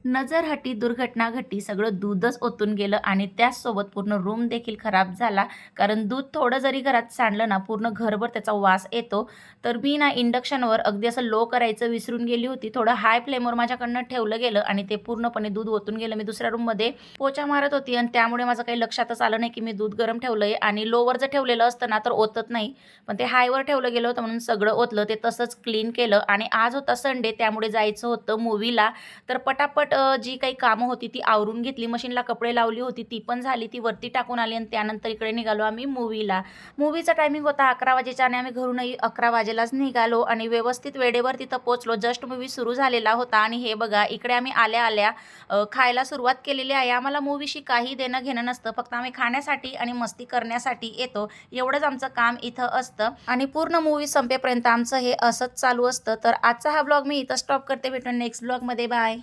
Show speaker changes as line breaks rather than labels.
नजर दुर्घटना घटी सगळं दूधच ओतून गेलं आणि त्याचसोबत पूर्ण रूम देखील खराब झाला. कारण दूध थोडं जरी घरात सांडलं ना, पूर्ण घरभर त्याचा वास येतो. तर मी ना इंडक्शनवर अगदी असं लो करायचं विसरून गेली होती. थोडं हाय फ्लेमवर माझ्याकडनं ठेवलं गेलं आणि ते पूर्णपणे दूध ओतून गेलं. मी दुसऱ्या रूममध्ये पोछा मारत होती आणि त्यामुळे माझं काही लक्षातच आलं नाही, की मी दूध गरम ठेवलंय आणि लोवर जर ठेवलेलं असतं ना, तर ओतत नाही. पण ते हायवर ठेवलं गेलं होतं म्हणून सगळं ओतलं. ते तसंच क्लीन केलं आणि आज होता संडे त्यामुळे जायचं होतं मूव्हीला. तर पटापट जी काही कामं होती ती आवरून घेतली. मशीनला कपडे लावली होती ती पण झाली. ती वरती टाकून आली आणि त्यानंतर इकडे निघालो आम्ही मूव्हीला. मूव्हीचा टायमिंग होता 11 वाजेचा आणि आम्ही घरूनही 11 वाजेलाच निघालो आणि व्यवस्थित वेळेवर तिथं पोहोचलो. जस्ट मूव्ही सुरू झालेला होता आणि हे बघा इकडे आम्ही आल्या-आल्या खायला सुरुवात केलेली आहे. आम्हाला मूव्हीशी काही देणं-घेणं नसतं. फक्त आम्ही खाण्यासाठी आणि मस्ती करण्यासाठी येतो. एवढंच आमचं काम इथं असतं आणि पूर्ण मूव्ही संपेपर्यंत आमचं हे असंच चालू असतं. तर आजचा हा व्लॉग मी इथं स्टॉप करते. भेटू नेक्स्ट व्लॉगमध्ये. बाय.